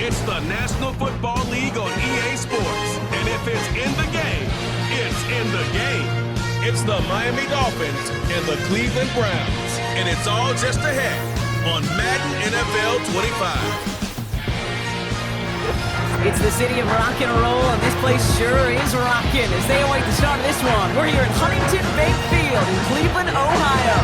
It's the National Football League on EA Sports. And if it's in the game, it's in the game. It's the Miami Dolphins and the Cleveland Browns. And it's all just ahead on Madden NFL 25. It's the city of rock and roll, and this place sure is rocking as they await the start of this one. We're here at Huntington Bank Field in Cleveland, Ohio.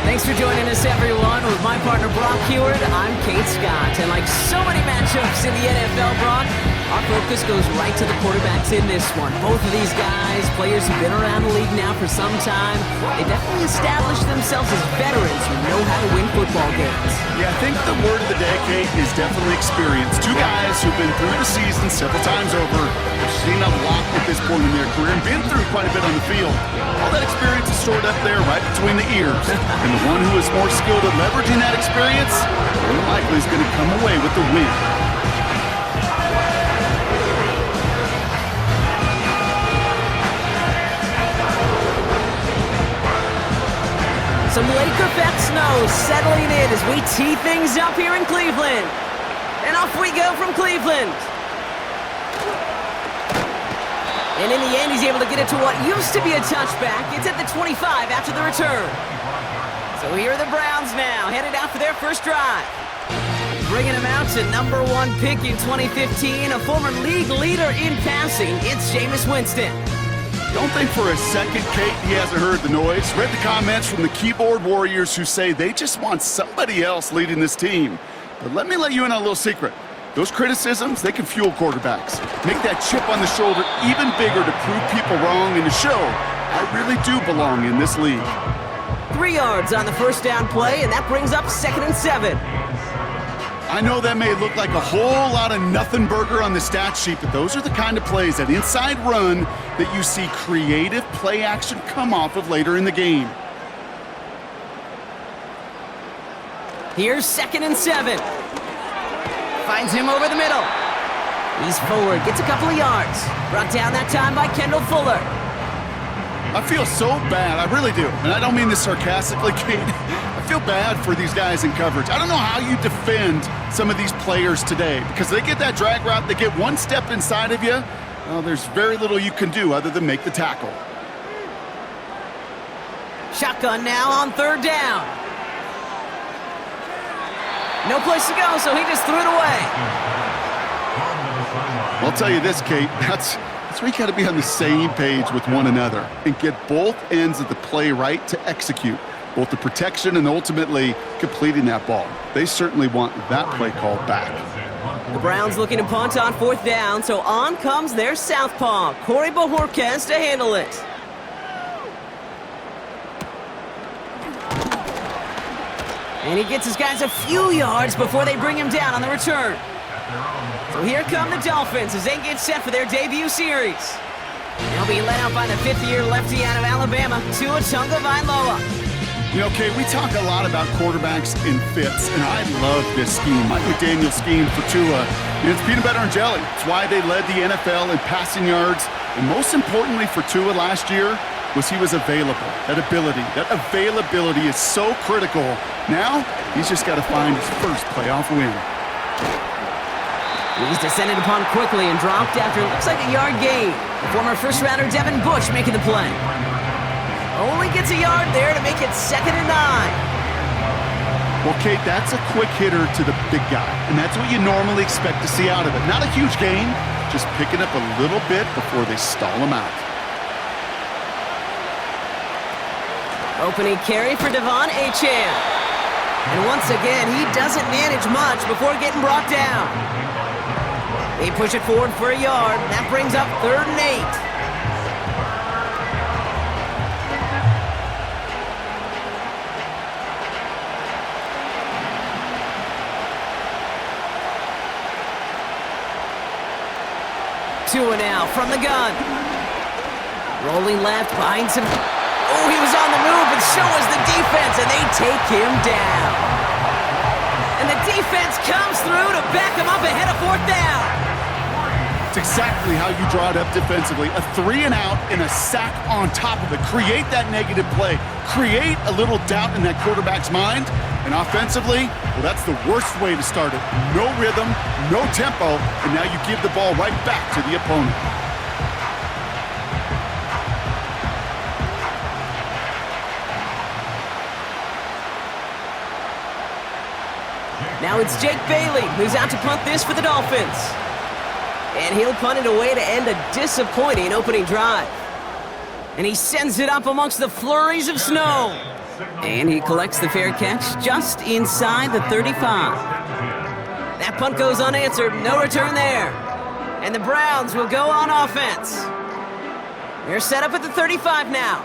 Thanks for joining us, everyone. With my partner, Brock Heward, I'm Kate Scott. And like so many matchups in the NFL, Brock, our focus goes right to the quarterbacks in this one. Both of these guys, players who've been around the league now for some time, they definitely established themselves as veterans who know how to win football games. Yeah, I think the word of the day, Kate, is definitely experience. Two guys who've been through the season several times over, have seen a lot at this point in their career, and been through quite a bit on the field. All that experience is stored up there right between the ears. And the one who is more skilled at leveraging that experience, more than likely is going to come away with the win. Some lake effect snow settling in as we tee things up here in Cleveland. And off we go from Cleveland. And in the end, he's able to get it to what used to be a touchback. It's at the 25 after the return. So here are the Browns now, headed out for their first drive. Bringing him out to number 1 pick in 2015, a former league leader in passing. It's Jameis Winston. Don't think for a second, Kate, he hasn't heard the noise. Read the comments from the keyboard warriors who say they just want somebody else leading this team. But let me let you in on a little secret. Those criticisms, they can fuel quarterbacks. Make that chip on the shoulder even bigger to prove people wrong and to show I really do belong in this league. 3 yards on the first down play, and that brings up 2nd and 7. I know that may look like a whole lot of nothing burger on the stat sheet, but those are the kind of plays, that inside run, that you see creative play action come off of later in the game. Here's 2nd and 7. Finds him over the middle. He's forward, gets a couple of yards. Brought down that time by Kendall Fuller. I feel so bad, I really do. And I don't mean this sarcastically, Kate. I feel bad for these guys in coverage. I don't know how you defend some of these players today, because they get that drag route, they get one step inside of you. Well, there's very little you can do other than make the tackle. Shotgun now on 3rd down. No place to go, so he just threw it away. I'll tell you this, Kate, that's where you got to be on the same page with one another and get both ends of the play right to execute, both the protection and ultimately completing that ball. They certainly want that play called back. The Browns looking to punt on 4th down, so on comes their southpaw, Corey Bojorquez, to handle it. And he gets his guys a few yards before they bring him down on the return. So here come the Dolphins as they get set for their debut series. They'll be led out by the 5th-year lefty out of Alabama, Tua Tagovailoa. You know, Kate, we talk a lot about quarterbacks in fits, and I love this scheme. Mike McDaniel's scheme for Tua. It's peanut butter and jelly. It's why they led the NFL in passing yards. And most importantly for Tua last year was he was available. That availability is so critical. Now, he's just got to find his first playoff win. He's descended upon quickly and dropped after it looks like a yard gain. The former first-rounder Devin Bush making the play. Only gets a yard there to make it 2nd and 9. Well, Kate, that's a quick hitter to the big guy, and that's what you normally expect to see out of it. Not a huge gain, just picking up a little bit before they stall him out. Opening carry for Devon Achane. And once again, he doesn't manage much before getting brought down. They push it forward for a yard. That brings up 3rd and 8. Tua now from the gun. Rolling left, behind some... Oh, he was on the move, but so was the defense, and they take him down. And the defense comes through to back him up ahead of 4th down. It's exactly how you draw it up defensively. A 3 and out and a sack on top of it. Create that negative play. Create a little doubt in that quarterback's mind. And offensively, well, that's the worst way to start it. No rhythm, no tempo, and now you give the ball right back to the opponent. Now it's Jake Bailey, who's out to punt this for the Dolphins. And he'll punt it away to end a disappointing opening drive. And he sends it up amongst the flurries of snow. And he collects the fair catch just inside the 35. That punt goes unanswered, no return there. And the Browns will go on offense. They're set up at the 35 now.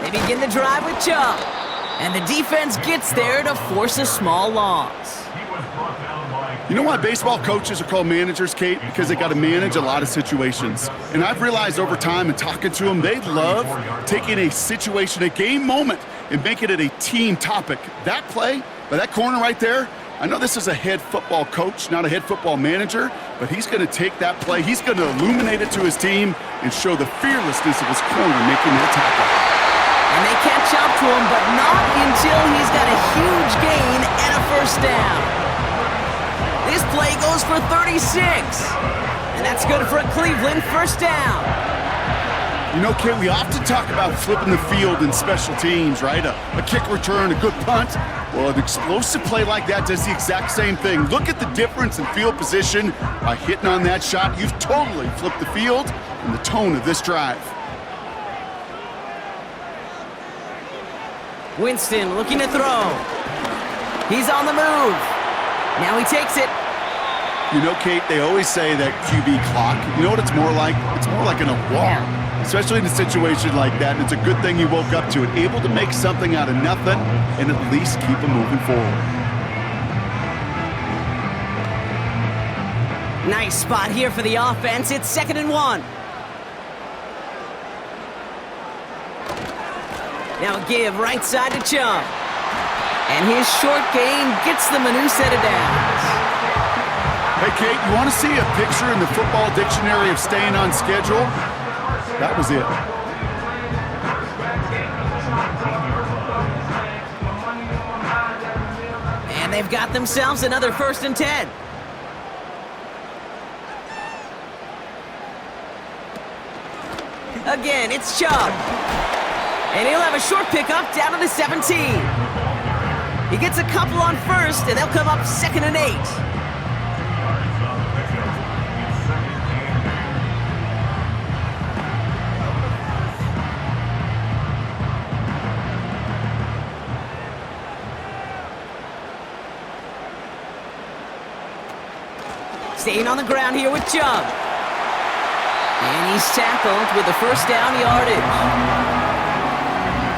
They begin the drive with Chubb. And the defense gets there to force a small loss. You know why baseball coaches are called managers, Kate? Because they got to manage a lot of situations. And I've realized over time and talking to them, they love taking a situation, a game moment, and making it a team topic. That play by that corner right there, I know this is a head football coach, not a head football manager, but he's going to take that play, he's going to illuminate it to his team and show the fearlessness of his corner making that tackle. And they catch up to him, but not until he's got a huge gain and a first down. This play goes for 36. And that's good for a Cleveland first down. You know, Kate, we often talk about flipping the field in special teams, right? A kick return, a good punt. Well, an explosive play like that does the exact same thing. Look at the difference in field position by hitting on that shot. You've totally flipped the field and the tone of this drive. Winston looking to throw. He's on the move. Now he takes it. You know, Kate, they always say that QB clock, you know what it's more like? It's more like an alarm, especially in a situation like that. And it's a good thing you woke up to it, able to make something out of nothing and at least keep them moving forward. Nice spot here for the offense. It's 2nd and 1. Now a give right side to Chubb. And his short game gets them a new set of downs. Hey, Kate, you want to see a picture in the football dictionary of staying on schedule? That was it. And they've got themselves another 1st and 10. Again, it's Chubb. And he'll have a short pickup down to the 17. He gets a couple on first, and they'll come up 2nd and 8. Staying on the ground here with Chubb. And he's tackled with the first down yardage.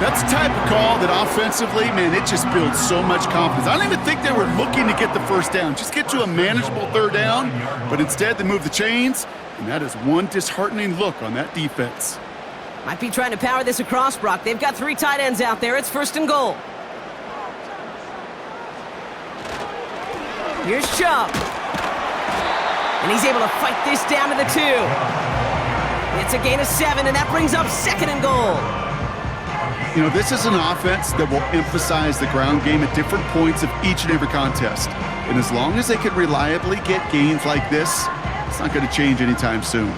That's the type of call that offensively, man, it just builds so much confidence. I don't even think they were looking to get the first down. Just get to a manageable 3rd down, but instead they move the chains, and that is one disheartening look on that defense. Might be trying to power this across, Brock. They've got 3 tight ends out there. It's 1st and goal. Here's Chubb. And he's able to fight this down to the 2. It's a gain of 7, and that brings up 2nd and goal. You know, this is an offense that will emphasize the ground game at different points of each and every contest. And as long as they can reliably get gains like this, it's not going to change anytime soon.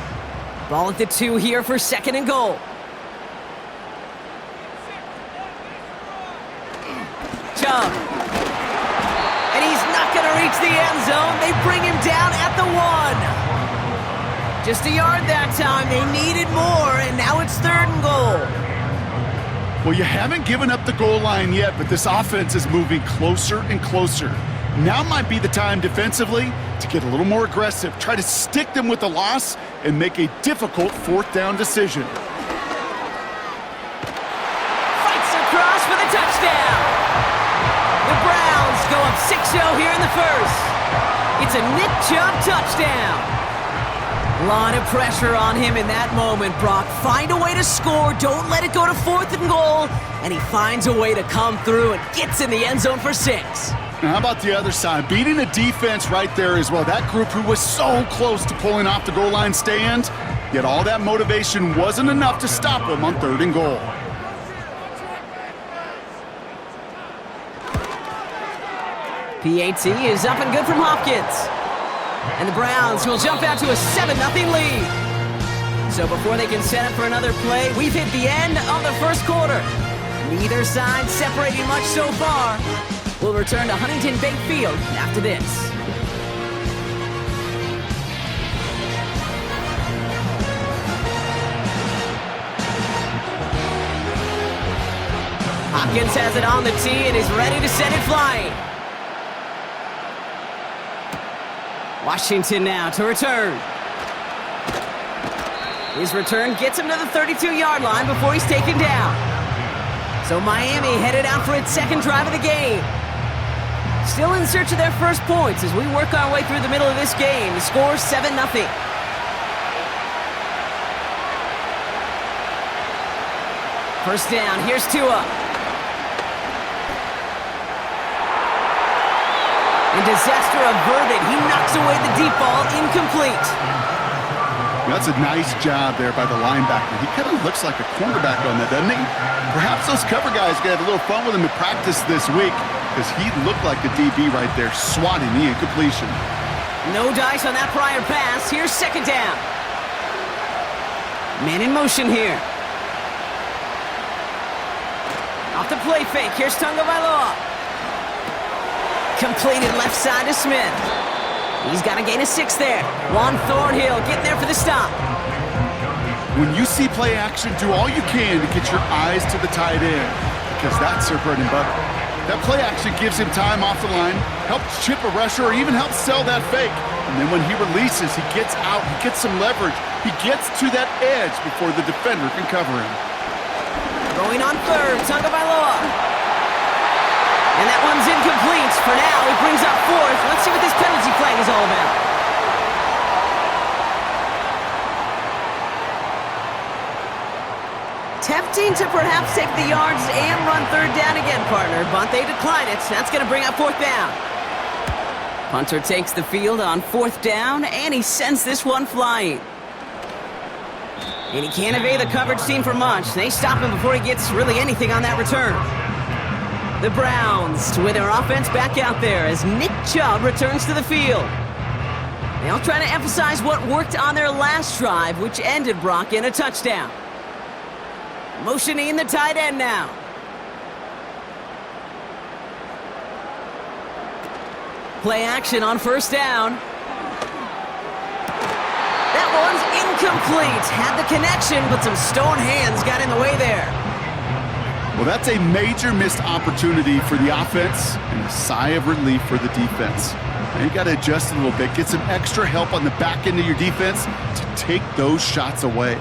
Ball at the 2 here for 2nd and goal. Chubb. And he's not going to reach the end zone. They bring him down at the 1. Just a yard that time. They needed more, and now it's 3rd and goal. Well, you haven't given up the goal line yet, but this offense is moving closer and closer. Now might be the time defensively to get a little more aggressive, try to stick them with the loss, and make a difficult 4th down decision. Fights across for the touchdown. The Browns go up 6-0 here in the first. It's a Nick Chubb touchdown. A lot of pressure on him in that moment, Brock. Find a way to score. Don't let it go to 4th and goal. And he finds a way to come through and gets in the end zone for 6. And how about the other side? Beating a defense right there as well. That group who was so close to pulling off the goal line stand, yet all that motivation wasn't enough to stop them on 3rd and goal. PAT is up and good from Hopkins. And the Browns will jump out to a 7-0 lead. So before they can set up for another play, we've hit the end of the first quarter. Neither side separating much so far. We'll return to Huntington Bank Field after this. Hopkins has it on the tee and is ready to send it flying. Washington now to return. His return gets him to the 32-yard line before he's taken down. So Miami headed out for its second drive of the game. Still in search of their first points as we work our way through the middle of this game. The score 7-0. First down, here's Tua. And disaster averted. He knocks away the deep ball, incomplete. That's a nice job there by the linebacker. He kind of looks like a cornerback on that, doesn't he? Perhaps those cover guys got a little fun with him in practice this week because he looked like a DB right there, swatting the incompletion. No dice on that prior pass. Here's second down. Man in motion here. Off the play fake. Here's Tagovailoa. Completed left side to Smith. He's got to gain a 6 there. Juan Thornhill getting there for the stop. When you see play action, do all you can to get your eyes to the tight end because that's their bread and butter. That play action gives him time off the line, helps chip a rusher, or even helps sell that fake. And then when he releases, he gets out, he gets some leverage. He gets to that edge before the defender can cover him. Going on third, Tagovailoa. And that one's incomplete. For now, it brings up fourth. Let's see what this penalty flag is all about. Tempting to perhaps take the yards and run third down again, partner, but they decline it. That's going to bring up fourth down. Punter takes the field on fourth down, and he sends this one flying. And he can't evade the coverage team for much. They stop him before he gets really anything on that return. The Browns with their offense back out there as Nick Chubb returns to the field. They'll try to emphasize what worked on their last drive, which ended, Brock, in a touchdown. Motioning the tight end now. Play action on first down. That one's incomplete. Had the connection, but some stone hands got in the way there. Well, that's a major missed opportunity for the offense and a sigh of relief for the defense. Now you got to adjust a little bit, get some extra help on the back end of your defense to take those shots away.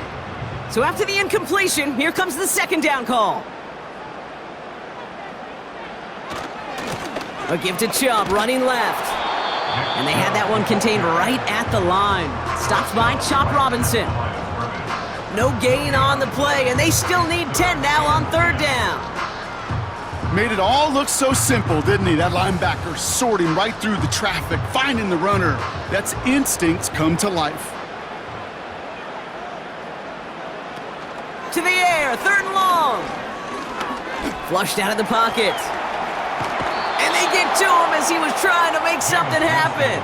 So after the incompletion, here comes the second down call. A give to Chubb, running left. And they had that one contained right at the line. Stops by Chop Robinson. No gain on the play, and they still need 10 now on third down. Made it all look so simple, didn't he? That linebacker sorting right through the traffic, finding the runner. That's instincts come to life. To the air, third and long. Flushed out of the pocket. And they get to him as he was trying to make something happen.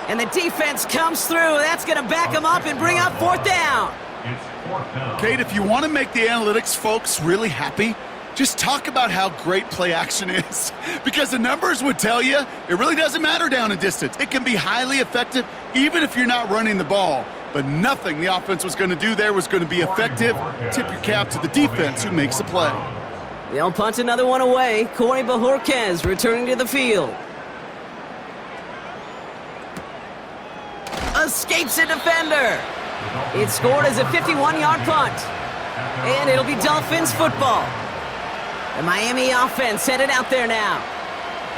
And the defense comes through. That's going to back him up and bring up fourth down. Kate, if you want to make the analytics folks really happy, just talk about how great play action is. Because the numbers would tell you it really doesn't matter down and distance. It can be highly effective even if you're not running the ball. But nothing the offense was going to do there was going to be effective. Tip your cap to the defense who makes the play. They'll punt another one away. Corey Bajorquez returning to the field. Escapes a defender. It's scored as a 51-yard punt. And it'll be Dolphins football. The Miami offense headed out there now.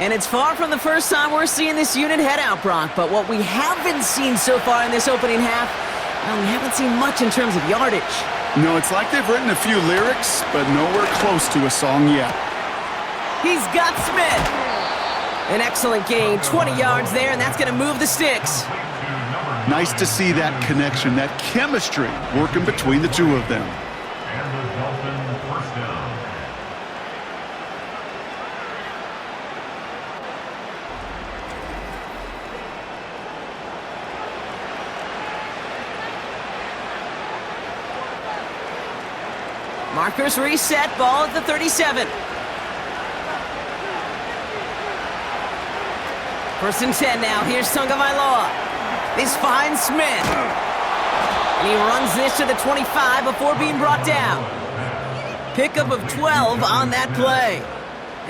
And it's far from the first time we're seeing this unit head out, Brock. But what we haven't seen so far in this opening half, well, we haven't seen much in terms of yardage. No, it's like they've written a few lyrics, but nowhere close to a song yet. He's got Smith. An excellent gain, 20 yards there, and that's going to move the sticks. Nice to see that connection, that chemistry working between the two of them. And the Dolphins first down. Markers reset, ball at the 37. First and 10 now. Here's Tagovailoa. This finds Smith. And he runs this to the 25 before being brought down. Pickup of 12 on that play.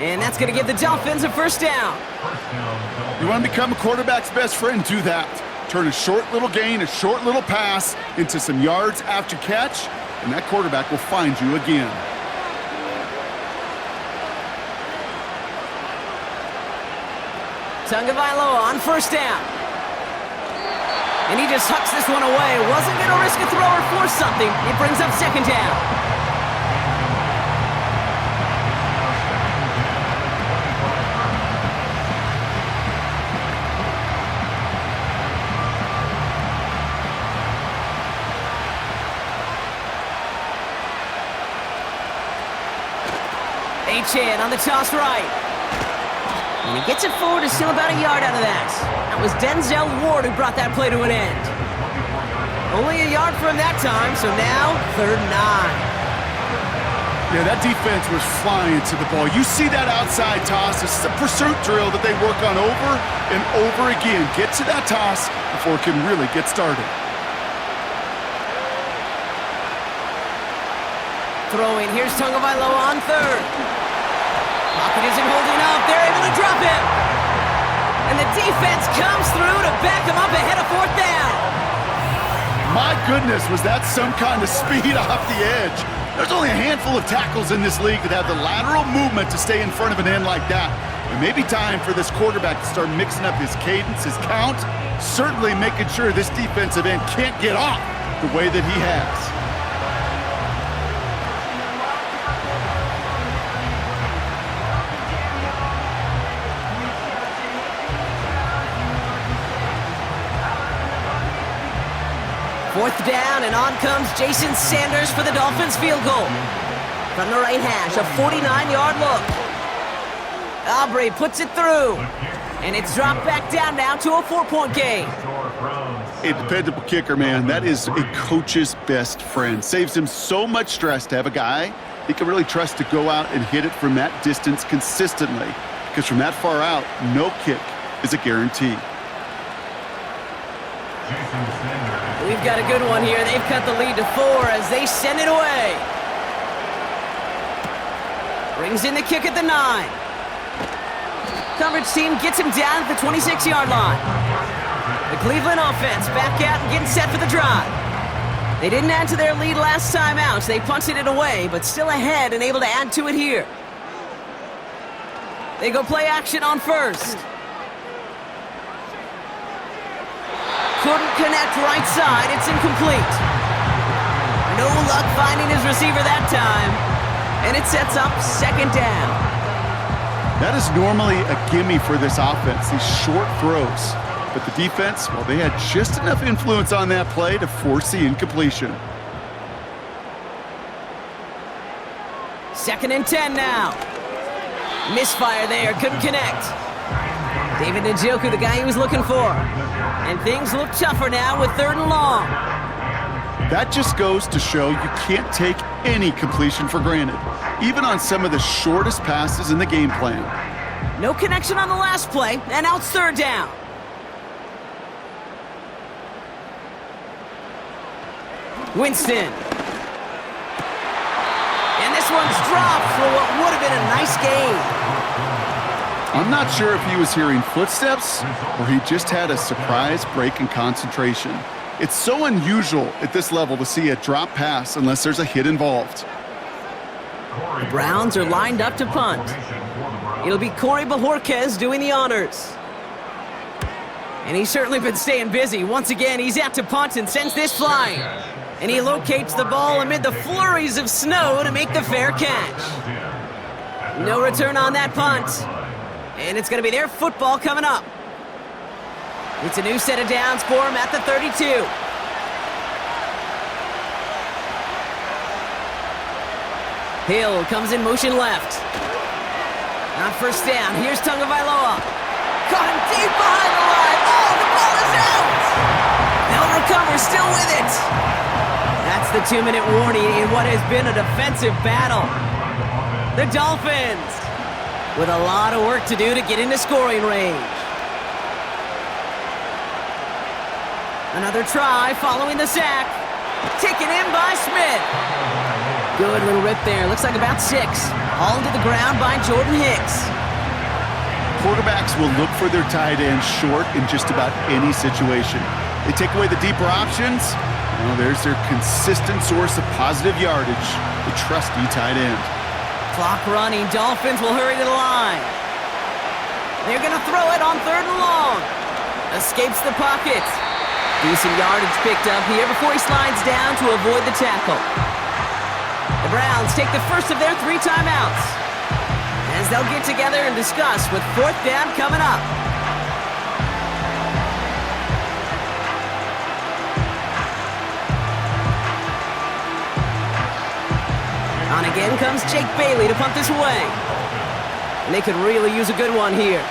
And that's going to give the Dolphins a first down. You want to become a quarterback's best friend? Do that. Turn a short little gain, a short little pass into some yards after catch, and that quarterback will find you again. Tagovailoa on first down. And he just hucks this one away. Wasn't going to risk a throw or force something. It brings up second down. Achane on the toss right. And he gets it forward to still about a yard out of that. That was Denzel Ward who brought that play to an end. Only a yard for him that time, so now 3rd and 9. Yeah, that defense was flying to the ball. You see that outside toss. This is a pursuit drill that they work on over and over again. Get to that toss before it can really get started. Throwing, here's Tagovailoa on 3rd. Pocket isn't holding up. They're able to drop him. And the defense comes through to back him up ahead of 4th down. My goodness, was that some kind of speed off the edge. There's only a handful of tackles in this league that have the lateral movement to stay in front of an end like that. It may be time for this quarterback to start mixing up his cadence, his count, certainly making sure this defensive end can't get off the way that he has. Fourth down, and on comes Jason Sanders for the Dolphins field goal. From the right hash, a 49-yard look. Aubrey puts it through. And it's dropped back down now to a 4-point game. A dependable kicker, man. That is a coach's best friend. Saves him so much stress to have a guy he can really trust to go out and hit it from that distance consistently. Because from that far out, no kick is a guarantee. We've got a good one here. They've cut the lead to 4 as they send it away. Brings in the kick at the 9. Coverage team gets him down at the 26-yard line. The Cleveland offense back out and getting set for the drive. They didn't add to their lead last time out, so they punted it away, but still ahead and able to add to it here. They go play action on first. Couldn't connect right side. It's incomplete. No luck finding his receiver that time. And it sets up second down. That is normally a gimme for this offense, these short throws. But the defense, well, they had just enough influence on that play to force the incompletion. 2nd and 10 now. Misfire there. Couldn't connect. David Njoku, the guy he was looking for. And things look tougher now with 3rd and long. That just goes to show you can't take any completion for granted, even on some of the shortest passes in the game plan. No connection on the last play, and now it's 3rd down. Winston. And this one's dropped for what would have been a nice gain. I'm not sure if he was hearing footsteps or he just had a surprise break in concentration. It's so unusual at this level to see a drop pass unless there's a hit involved. The Browns are lined up to punt. It'll be Corey Bajorquez doing the honors. And he's certainly been staying busy. Once again, he's out to punt and sends this flying. And he locates the ball amid the flurries of snow to make the fair catch. No return on that punt. And it's going to be their football coming up. It's a new set of downs for them at the 32. Hill comes in motion left. On first down, here's Tagovailoa. Caught him deep behind the line. Oh, the ball is out! They'll recover, still with it. That's the 2-minute warning in what has been a defensive battle. The Dolphins with a lot of work to do to get into scoring range. Another try following the sack. Taken in by Smith. Good little rip there. Looks like about 6. Hauled to the ground by Jordan Hicks. Quarterbacks will look for their tight end short in just about any situation. They take away the deeper options. Well, there's their consistent source of positive yardage, the trusty tight end. Clock running. Dolphins will hurry to the line. They're going to throw it on 3rd and long. Escapes the pocket. Decent yardage picked up here before he slides down to avoid the tackle. The Browns take the first of their 3 timeouts as they'll get together and discuss with 4th down coming up. On again comes Jake Bailey to punt this away. And they could really use a good one here.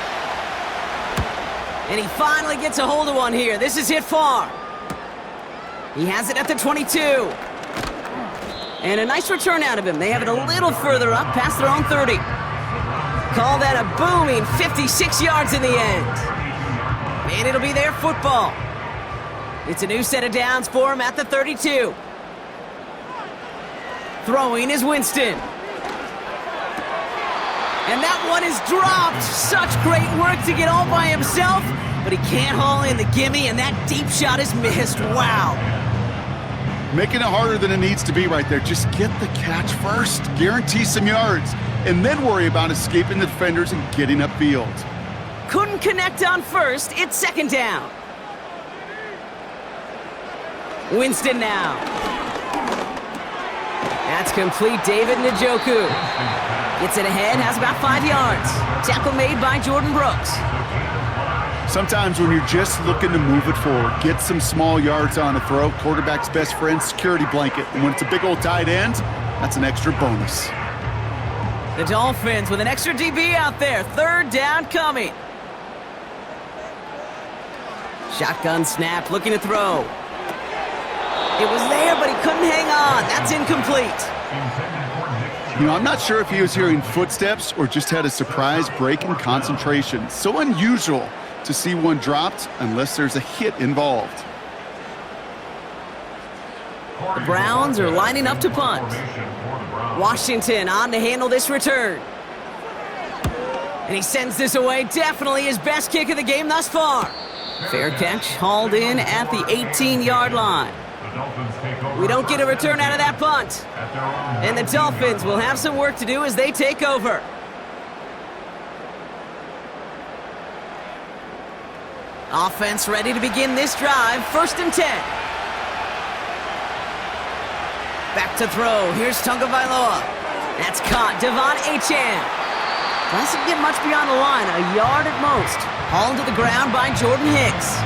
And he finally gets a hold of one here. This is hit far. He has it at the 22. And a nice return out of him. They have it a little further up, past their own 30. Call that a booming 56 yards in the end. And it'll be their football. It's a new set of downs for him at the 32. Throwing is Winston. And that one is dropped. Such great work to get all by himself, but he can't haul in the gimme, and that deep shot is missed. Wow. Making it harder than it needs to be right there. Just get the catch first, guarantee some yards, and then worry about escaping the defenders and getting upfield. Couldn't connect on first. It's 2nd down. Winston now. That's complete. David Njoku gets it ahead, has about 5 yards. Tackle made by Jordan Brooks. Sometimes when you're just looking to move it forward, get some small yards on a throw, quarterback's best friend, security blanket. And when it's a big old tight end, that's an extra bonus. The Dolphins with an extra DB out there. 3rd down coming. Shotgun snap, looking to throw. It was there, but he couldn't hang on. That's incomplete. You know, I'm not sure if he was hearing footsteps or just had a surprise break in concentration. So unusual to see one dropped unless there's a hit involved. The Browns are lining up to punt. Washington on to handle this return. And he sends this away. Definitely his best kick of the game thus far. Fair catch, hauled in at the 18-yard line. We don't get a return out of that punt. And the Dolphins will have some work to do as they take over. Offense ready to begin this drive. 1st and 10. Back to throw. Here's Tagovailoa. That's caught. Devon Achane. Doesn't get much beyond the line. A yard at most. Hauled to the ground by Jordan Hicks.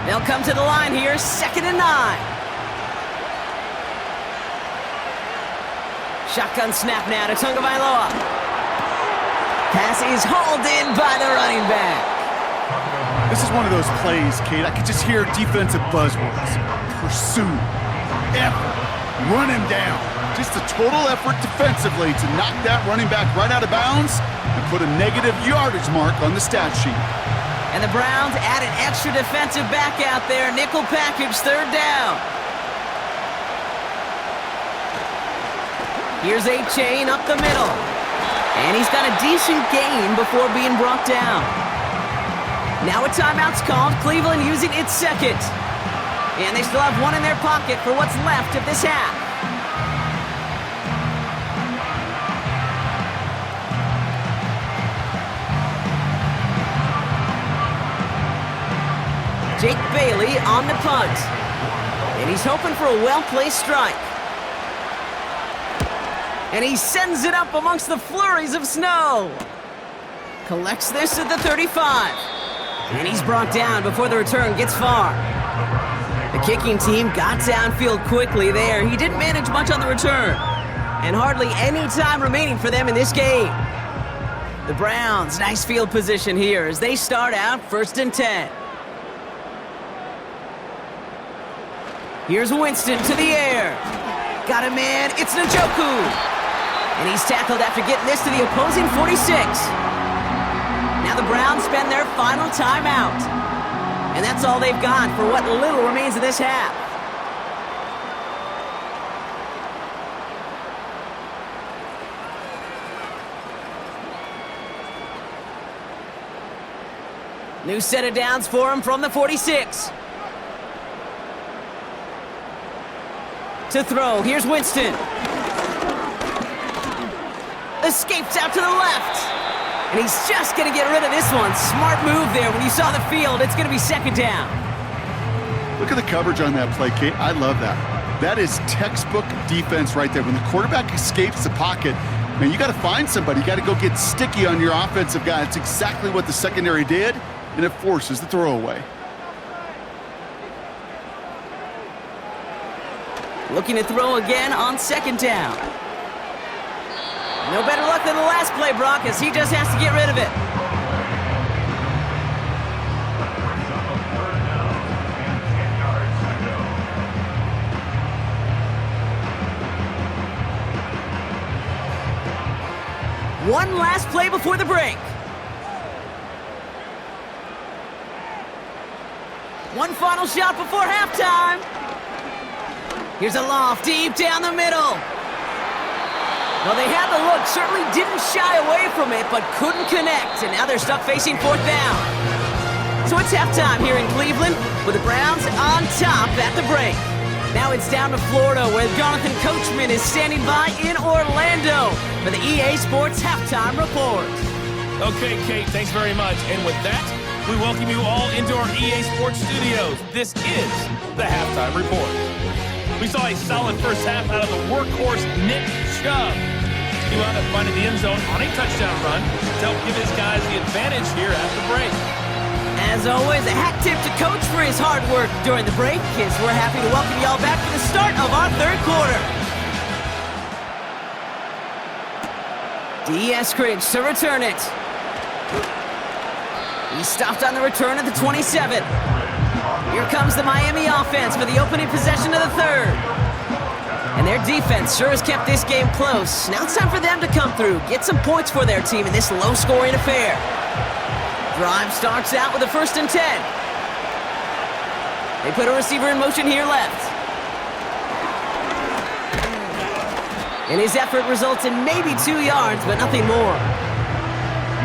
They'll come to the line here, 2nd and 9. Shotgun snap now to Tagovailoa. Pass is hauled in by the running back. This is one of those plays, Kate. I could just hear defensive buzzwords. Pursue, effort, run him down. Just a total effort defensively to knock that running back right out of bounds and put a negative yardage mark on the stat sheet. And the Browns add an extra defensive back out there. Nickel package, 3rd down. Here's Achane up the middle. And he's got a decent gain before being brought down. Now a timeout's called. Cleveland using its 2nd. And they still have one in their pocket for what's left of this half. Jake Bailey on the punt. And he's hoping for a well-placed strike. And he sends it up amongst the flurries of snow. Collects this at the 35. And he's brought down before the return gets far. The kicking team got downfield quickly there. He didn't manage much on the return. And hardly any time remaining for them in this game. The Browns, nice field position here as they start out 1st and 10. Here's Winston to the air. Got a man, it's Njoku. And he's tackled after getting this to the opposing 46. Now the Browns spend their final timeout. And that's all they've got for what little remains of this half. New set of downs for him from the 46. To throw, here's Winston. Escapes out to the left. And he's just going to get rid of this one. Smart move there. When you saw the field, it's going to be 2nd down. Look at the coverage on that play, Kate. I love that. That is textbook defense right there. When the quarterback escapes the pocket, man, you got to find somebody. You got to go get sticky on your offensive guy. It's exactly what the secondary did, and it forces the throwaway. Looking to throw again on 2nd down. No better luck than the last play, Brock, as he just has to get rid of it. One last play before the break. One final shot before halftime. Here's a loft deep down the middle. Well, they had the look, certainly didn't shy away from it, but couldn't connect, and now they're stuck facing 4th down. So it's halftime here in Cleveland, with the Browns on top at the break. Now it's down to Florida, where Jonathan Coachman is standing by in Orlando for the EA Sports Halftime Report. Okay, Kate, thanks very much. And with that, we welcome you all into our EA Sports studios. This is the Halftime Report. We saw a solid first half out of the workhorse Nick Chubb. He wound up finding the end zone on a touchdown run to help give his guys the advantage here at the break. As always, a hat tip to Coach for his hard work during the break, as we're happy to welcome y'all back for the start of our 3rd quarter. D. Eskridge to return it. He stopped on the return at the 27. Here comes the Miami offense for the opening possession of the 3rd. And their defense sure has kept this game close. Now it's time for them to come through, get some points for their team in this low-scoring affair. Drive starts out with a 1st and 10. They put a receiver in motion here left. And his effort results in maybe 2 yards, but nothing more.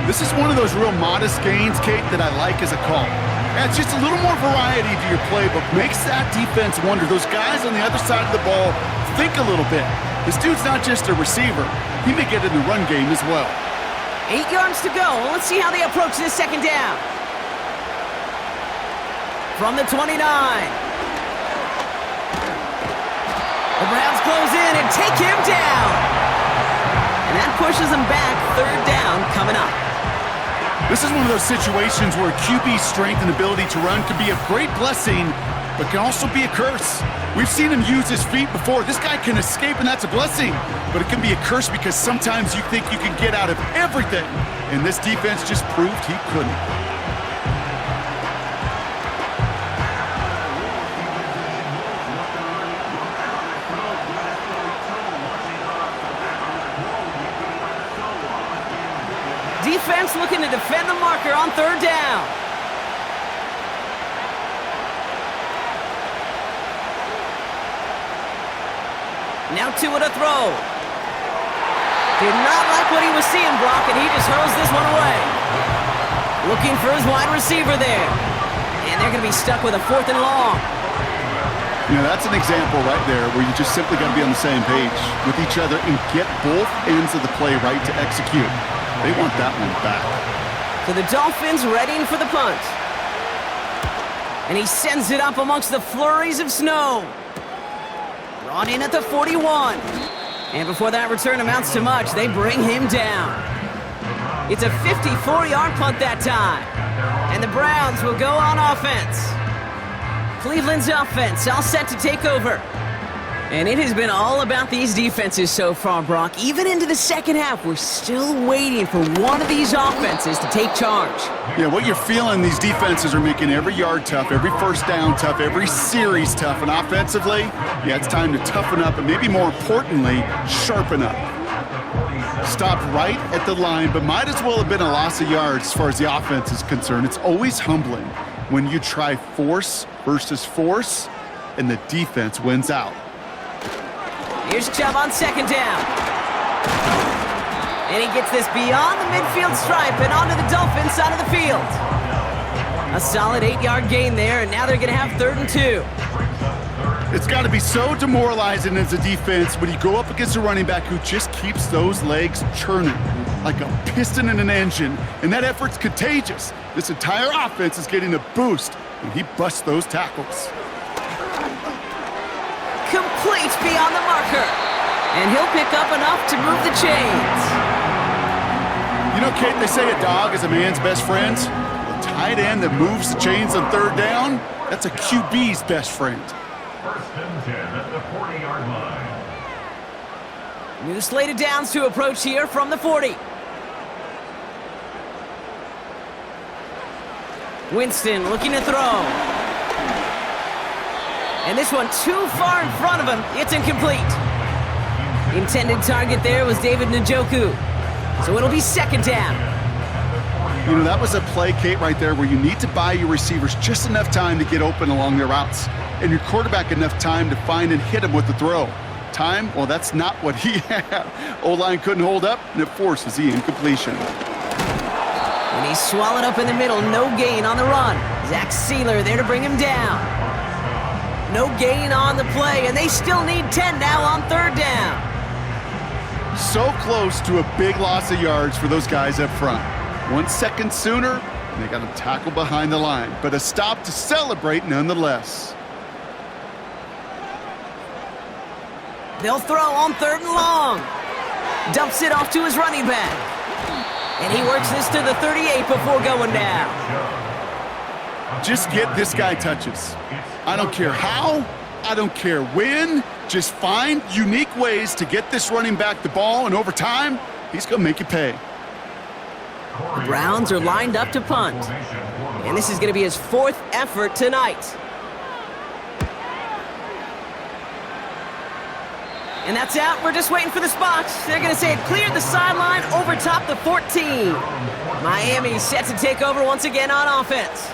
This is one of those real modest gains, Kate, that I like as a call. It's just a little more variety to your playbook. Makes that defense wonder. Those guys on the other side of the ball think a little bit. This dude's not just a receiver. He may get in the run game as well. 8 yards to go. Let's see how they approach this 2nd down. From the 29. The Browns close in and take him down. And that pushes them back. 3rd down coming up. This is one of those situations where QB's strength and ability to run can be a great blessing, but can also be a curse. We've seen him use his feet before. This guy can escape, and that's a blessing. But it can be a curse because sometimes you think you can get out of everything, and this defense just proved he couldn't. Defense looking to defend the marker on 3rd down. Now Tua to throw. Did not like what he was seeing, Brock, and he just hurls this one away. Looking for his wide receiver there. And they're going to be stuck with a 4th and long. You know, that's an example right there where you just simply got to be on the same page with each other and get both ends of the play right to execute. They want that one back. So the Dolphins readying for the punt. And he sends it up amongst the flurries of snow. Brought in at the 41. And before that return amounts to much, they bring him down. It's a 54-yard punt that time. And the Browns will go on offense. Cleveland's offense all set to take over. And it has been all about these defenses so far, Brock. Even into the second half, we're still waiting for one of these offenses to take charge. Yeah, what you're feeling, these defenses are making every yard tough, every first down tough, every series tough. And offensively, yeah, it's time to toughen up and maybe more importantly, sharpen up. Stopped right at the line, but might as well have been a loss of yards as far as the offense is concerned. It's always humbling when you try force versus force and the defense wins out. Here's Chubb on second down. And he gets this beyond the midfield stripe and onto the Dolphins side of the field. A solid 8-yard gain there, and now they're going to have 3rd and 2. It's got to be so demoralizing as a defense when you go up against a running back who just keeps those legs churning like a piston in an engine, and that effort's contagious. This entire offense is getting a boost when he busts those tackles. Complete beyond the marker. And he'll pick up enough to move the chains. You know, Kate, they say a dog is a man's best friend. The tight end that moves the chains on 3rd down, that's a QB's best friend. 1st and 10 at the 40-yard line. New slated downs to approach here from the 40. Winston looking to throw. And this one too far in front of him. It's incomplete. The intended target there was David Njoku. So it'll be 2nd down. You know, that was a play, Kate, right there where you need to buy your receivers just enough time to get open along their routes and your quarterback enough time to find and hit him with the throw. Time? Well, that's not what he had. O-line couldn't hold up, and it forces the incompletion. And he's swallowed up in the middle. No gain on the run. Zach Sealer there to bring him down. No gain on the play, and they still need 10 now on 3rd down. So close to a big loss of yards for those guys up front. 1 second sooner, and they got him tackled behind the line. But a stop to celebrate nonetheless. They'll throw on 3rd and long. Dumps it off to his running back. And he works this to the 38 before going down. Just get this guy touches. I don't care how, I don't care when. Just find unique ways to get this running back the ball, and over time, he's going to make you pay. The Browns are lined up to punt. And this is going to be his 4th effort tonight. And that's out. We're just waiting for the spot. They're going to say it cleared the sideline over top the 14. Miami set to take over once again on offense.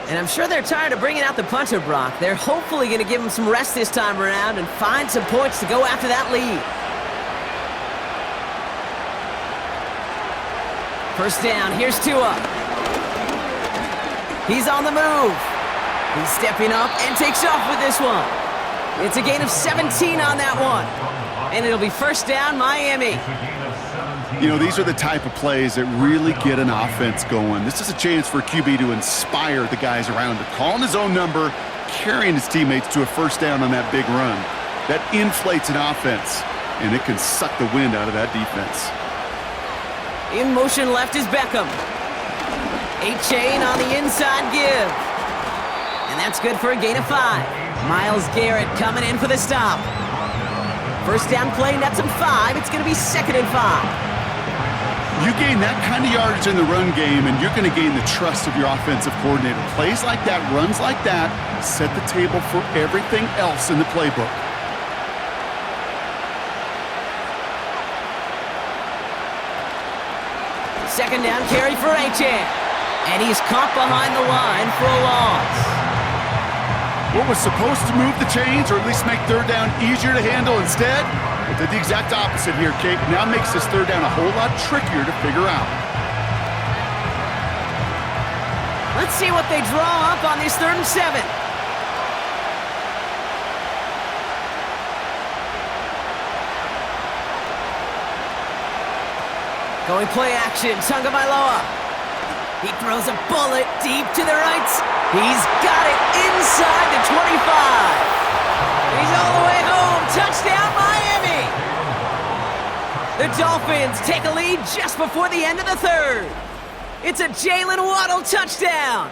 And I'm sure they're tired of bringing out the punter, Brock. They're hopefully going to give him some rest this time around and find some points to go after that lead. 1st down, here's Tua. He's on the move. He's stepping up and takes off with this one. It's a gain of 17 on that one. And it'll be 1st down, Miami. You know, these are the type of plays that really get an offense going. This is a chance for a QB to inspire the guys around him. Calling his own number, carrying his teammates to a 1st down on that big run. That inflates an offense, and it can suck the wind out of that defense. In motion left is Beckham. A-chain on the inside give. And that's good for a gain of 5. Myles Garrett coming in for the stop. 1st down play, nets him 5. It's going to be 2nd and 5. You gain that kind of yardage in the run game, and you're going to gain the trust of your offensive coordinator. Plays like that, runs like that, set the table for everything else in the playbook. Second down carry for A-Chan. And he's caught behind the line for a loss. What was supposed to move the chains, or at least make 3rd down easier to handle instead, it did the exact opposite here, Kate. Now makes this 3rd down a whole lot trickier to figure out. Let's see what they draw up on this 3rd and 7. Going play action, Tagovailoa. He throws a bullet deep to the right. He's got it inside the 25. He's all the way home. Touchdown, Miami. The Dolphins take a lead just before the end of the third. It's a Jalen Waddle touchdown.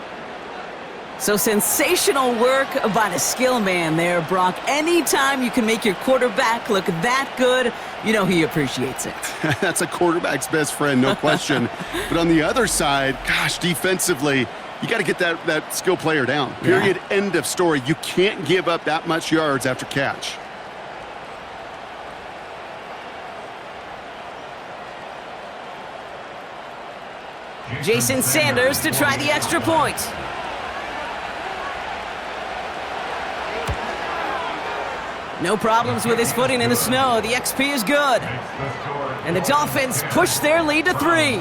So sensational work by the skill man there, Brock. Anytime you can make your quarterback look that good, you know he appreciates it. That's a quarterback's best friend, no question. But on the other side, gosh, defensively, you got to get that skill player down. Period, yeah. End of story. You can't give up that much yards after catch. Jason Sanders to try the extra point. No problems with his footing in the snow. The XP is good. And the Dolphins push their lead to 3.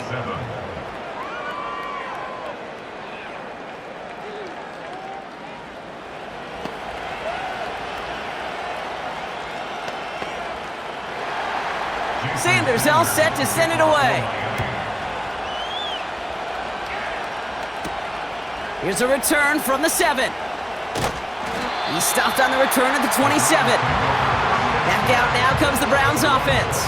Sanders all set to send it away. Here's a return from the 7. He stopped on the return at the 27. Back out now comes the Browns offense.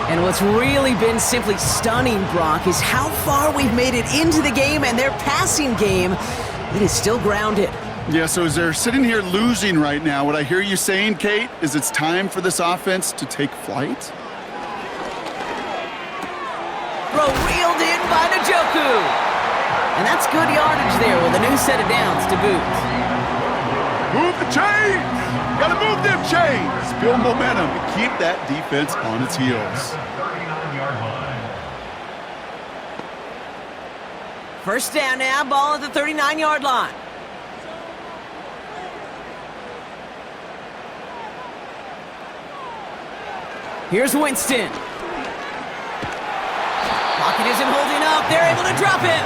And what's really been simply stunning, Brock, is how far we've made it into the game, and their passing game, it is still grounded. Yeah, so as they're sitting here losing right now, what I hear you saying, Kate, is it's time for this offense to take flight? Throw reeled in by Njoku. And that's good yardage there with a new set of downs to boot. Move the chains! Gotta move them chains! Build momentum to keep that defense on its heels. 39-yard line. First down now, ball at the 39-yard line. Here's Winston. Pocket isn't holding up. They're able to drop him.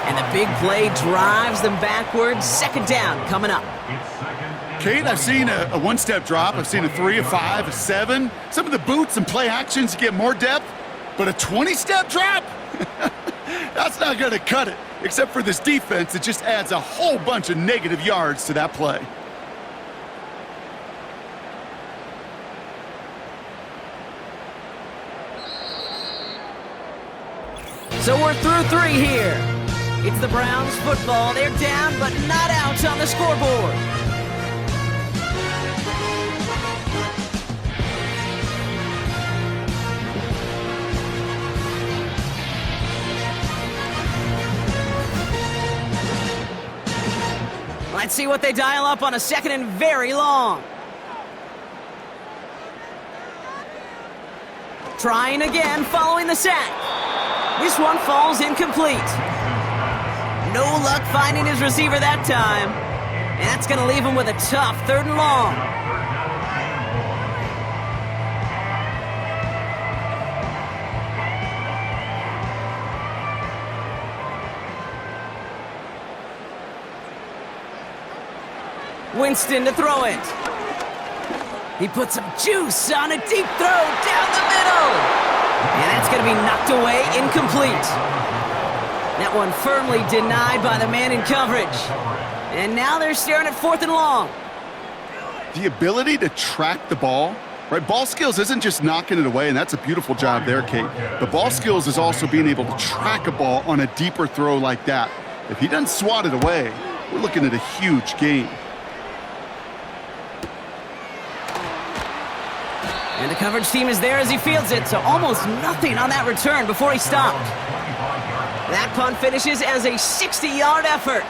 And the big play drives them backwards. Second down coming up. Kate, I've seen a one-step drop. I've seen a 3, a 5, a 7. Some of the boots and play actions get more depth, but a 20-step drop? That's not going to cut it. Except for this defense, it just adds a whole bunch of negative yards to that play. So we're through 3 here. It's the Browns football. They're down, but not out on the scoreboard. Let's see what they dial up on a second and very long. Trying again following the sack. This one falls incomplete. No luck finding his receiver that time. And that's going to leave him with a tough 3rd and long. Winston to throw it. He puts some juice on a deep throw down the middle. And that's going to be knocked away, incomplete. That one firmly denied by the man in coverage. And now they're staring at 4th and long. The ability to track the ball, right? Ball skills isn't just knocking it away, and that's a beautiful job there, Kate. The ball skills is also being able to track a ball on a deeper throw like that. If he doesn't swat it away, we're looking at a huge gain. And the coverage team is there as he fields it, so almost nothing on that return before he stopped. That punt finishes as a 60-yard effort.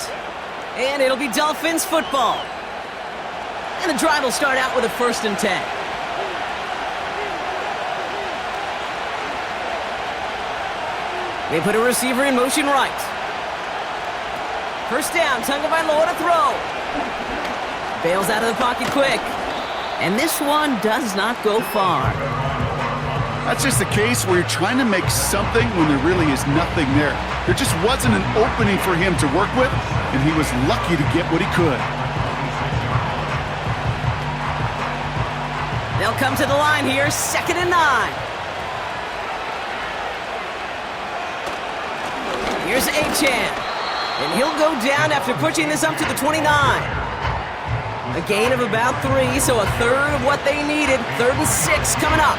And it'll be Dolphins football. And the drive will start out with a 1st and 10. They put a receiver in motion right. First down, Tunga by Law to throw. Bails out of the pocket quick. And this one does not go far. That's just the case where you're trying to make something when there really is nothing there. There just wasn't an opening for him to work with, and he was lucky to get what he could. They'll come to the line here, 2nd and 9. Here's Achan. And he'll go down after pushing this up to the 29. A gain of about 3, so a third of what they needed. 3rd and 6 coming up.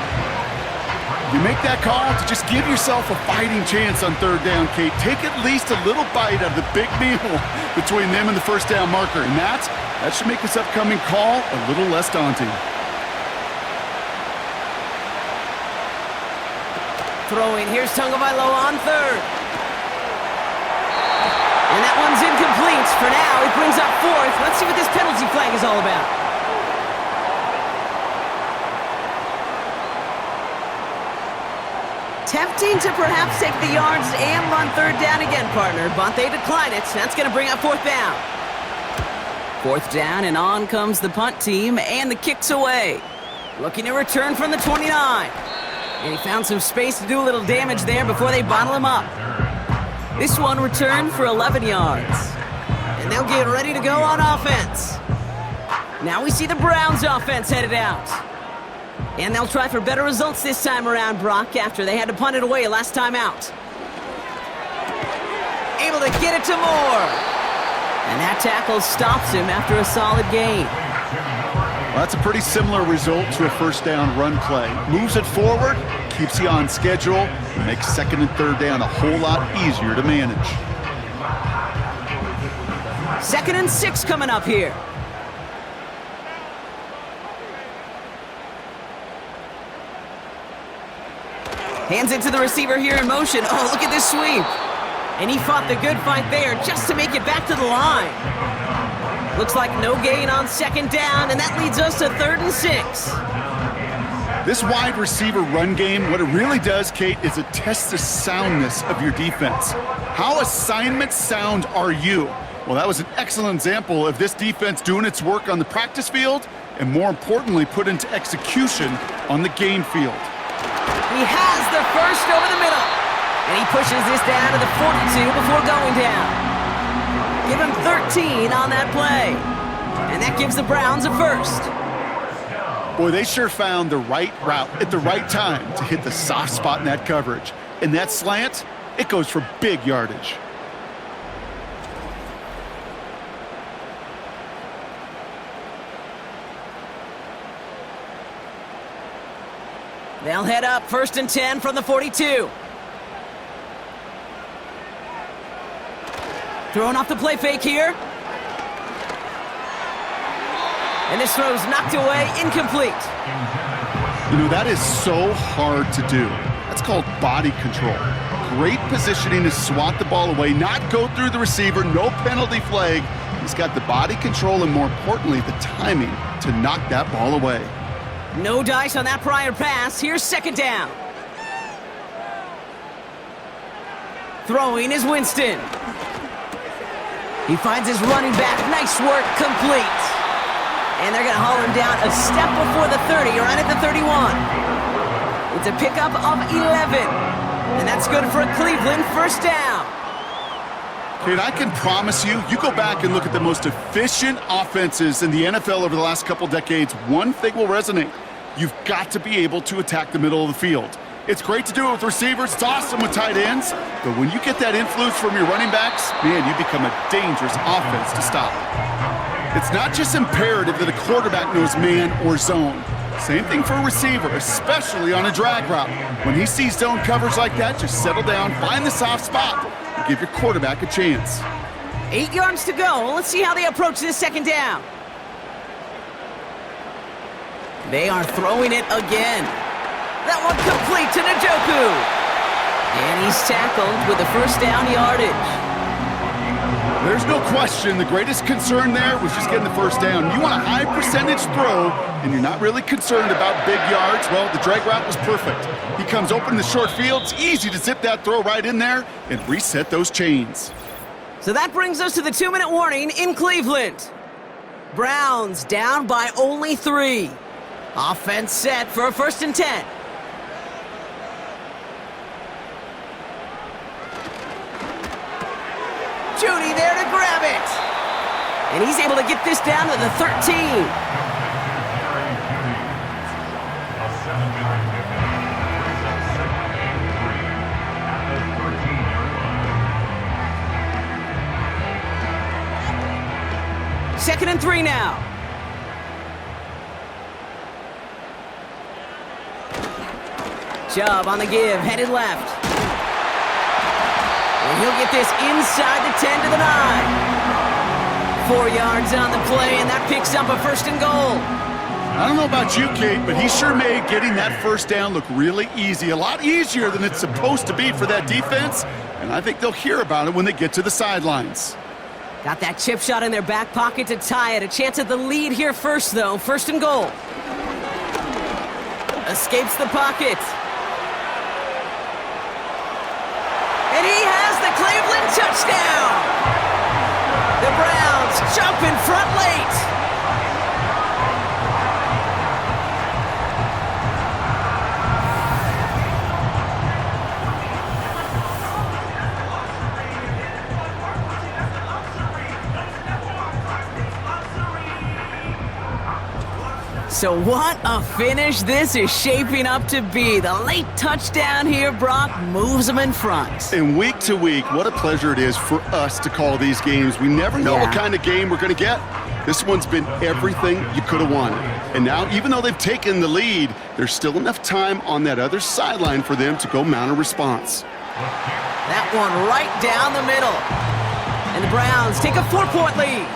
You make that call to just give yourself a fighting chance on 3rd down, Kate. Take at least a little bite out of the big meal between them and the 1st down marker. And that should make this upcoming call a little less daunting. Throwing, here's Tagovailoa on 3rd. And that one's incomplete. For now, it brings up 4th. Let's see what this penalty flag is all about. Tempting to perhaps take the yards and run 3rd down again, partner, but they decline it. That's going to bring up 4th down. 4th down, and on comes the punt team, and the kick's away. Looking to return from the 29. And he found some space to do a little damage there before they bottle him up. This one returned for 11 yards. And they'll get ready to go on offense. Now we see the Browns offense headed out. And they'll try for better results this time around, Brock, after they had to punt it away last time out. Able to get it to Moore. And that tackle stops him after a solid gain. Well, that's a pretty similar result to a 1st down run play. Moves it forward, keeps you on schedule, and makes 2nd and 3rd down a whole lot easier to manage. 2nd and 6 coming up here. Hands it to the receiver here in motion. Oh, look at this sweep. And he fought the good fight there just to make it back to the line. Looks like no gain on 2nd down, and that leads us to 3rd and 6. This wide receiver run game, what it really does, Kate, is it tests the soundness of your defense. How assignment sound are you? Well, that was an excellent example of this defense doing its work on the practice field and, more importantly, put into execution on the game field. He has the first over the middle. And he pushes this down to the 42 before going down. Give him 13 on that play. And that gives the Browns a first. Boy, they sure found the right route at the right time to hit the soft spot in that coverage. And that slant, it goes for big yardage. They'll head up 1st and 10 from the 42. Throwing off the play fake here. And this throw's knocked away, incomplete. You know, that is so hard to do. That's called body control. Great positioning to swat the ball away, not go through the receiver, no penalty flag. He's got the body control and, more importantly, the timing to knock that ball away. No dice on that prior pass. Here's 2nd down. Throwing is Winston. He finds his running back. Nice work, complete. And they're going to haul him down a step before the 30, right at the 31. It's a pickup of 11. And that's good for a Cleveland 1st down. Kate, I can promise you, you go back and look at the most efficient offenses in the NFL over the last couple decades, one thing will resonate. You've got to be able to attack the middle of the field. It's great to do it with receivers. It's awesome with tight ends. But when you get that influence from your running backs, man, you become a dangerous offense to stop. It's not just imperative that a quarterback knows man or zone. Same thing for a receiver, especially on a drag route. When he sees zone coverage like that, just settle down, find the soft spot, and give your quarterback a chance. 8 yards to go. Let's see how they approach this 2nd down. They are throwing it again. That one complete to Njoku. And he's tackled with the 1st down yardage. There's no question the greatest concern there was just getting the 1st down. You want a high percentage throw, and you're not really concerned about big yards. Well, the drag route was perfect. He comes open in the short field. It's easy to zip that throw right in there and reset those chains. So that brings us to the 2-minute warning in Cleveland. Browns down by only 3. Offense set for a 1st and 10. Judy there to grab it. And he's able to get this down to the 13. 2nd and 3 now. Chubb on the give, headed left. And he'll get this inside the 10 to the 9. 4 yards on the play, and that picks up a 1st and goal. I don't know about you, Kate, but he sure made getting that first down look really easy. A lot easier than it's supposed to be for that defense, and I think they'll hear about it when they get to the sidelines. Got that chip shot in their back pocket to tie it. A chance at the lead here first, though. 1st and goal. Escapes the pocket. And he has the Cleveland touchdown! The Browns jump in front late. So what a finish this is shaping up to be. The late touchdown here, Brock, moves them in front. And week to week, what a pleasure it is for us to call these games. We never know what kind of game we're going to get. This one's been everything you could have wanted. And now, even though they've taken the lead, there's still enough time on that other sideline for them to go mount a response. That one right down the middle. And the Browns take a 4-point lead.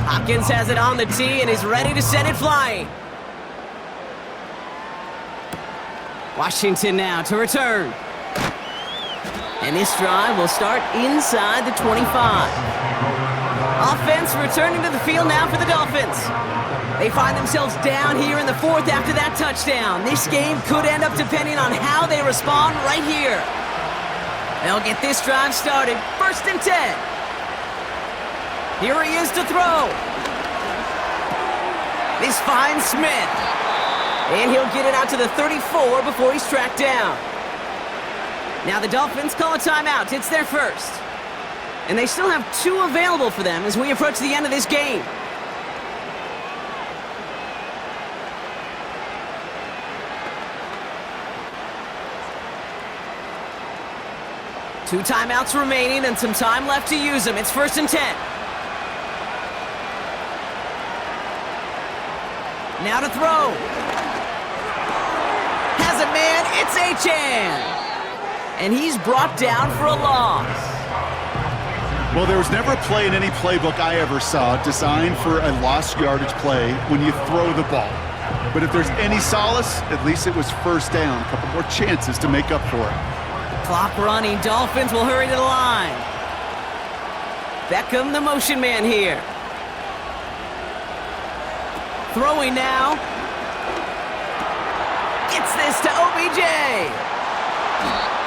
Hopkins has it on the tee and is ready to send it flying. Washington now to return. And this drive will start inside the 25. Offense returning to the field now for the Dolphins. They find themselves down here in the 4th after that touchdown. This game could end up depending on how they respond right here. They'll get this drive started. 1st and 10. Here he is to throw. This finds Smith. And he'll get it out to the 34 before he's tracked down. Now the Dolphins call a timeout. It's their first. And they still have 2 available for them as we approach the end of this game. Two timeouts remaining and some time left to use them. It's 1st and 10. Now to throw. Has a man. It's Achane. And he's brought down for a loss. Well, there was never a play in any playbook I ever saw designed for a lost yardage play when you throw the ball. But if there's any solace, at least it was 1st down. A couple more chances to make up for it. Clock running. Dolphins will hurry to the line. Beckham, the motion man here. Throwing now. Gets this to OBJ.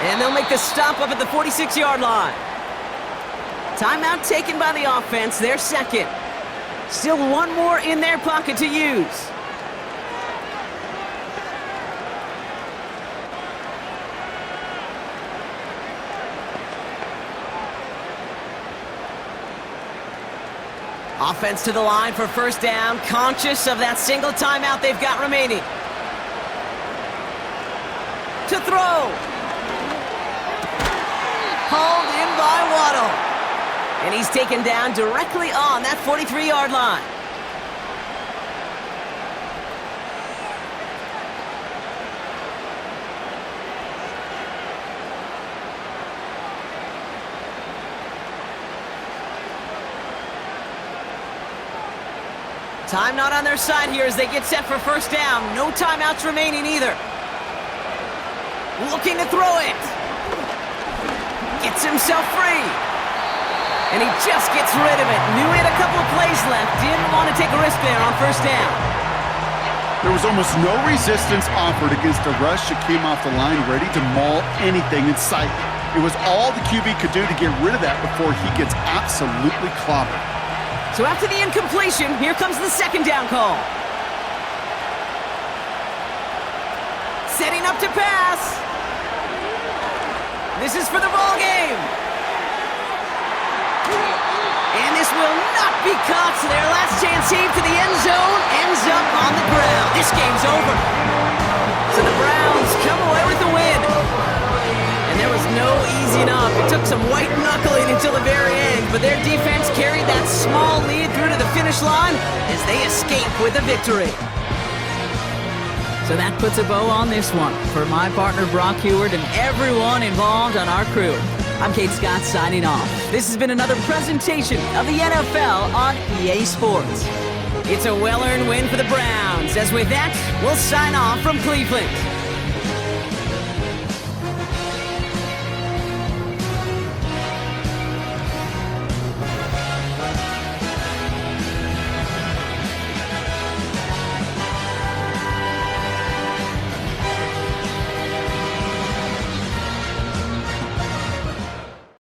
And they'll make the stop up at the 46-yard line. Timeout taken by the offense, their 2nd. Still 1 more in their pocket to use. Offense to the line for 1st down, conscious of that single timeout they've got remaining. To throw. Hauled in by Waddle. And he's taken down directly on that 43-yard line. Time not on their side here as they get set for 1st down. No timeouts remaining either. Looking to throw it. Gets himself free. And he just gets rid of it. Knew he had a couple of plays left. Didn't want to take a risk there on 1st down. There was almost no resistance offered against a rush that came off the line ready to maul anything in sight. It was all the QB could do to get rid of that before he gets absolutely clobbered. So after the incompletion, here comes the 2nd down call. Setting up to pass. This is for the ball game. And this will not be received to the end zone, ends up on the ground. This game's over. So the Browns come away with the win. And there was no easing up. It took some white knuckling until the very end, but their defense carried that small lead through to the finish line as they escape with a victory. So that puts a bow on this one. For my partner Brock Heward and everyone involved on our crew, I'm Kate Scott signing off. This has been another presentation of the NFL on EA Sports. It's a well-earned win for the Browns, as with that, we'll sign off from Cleveland.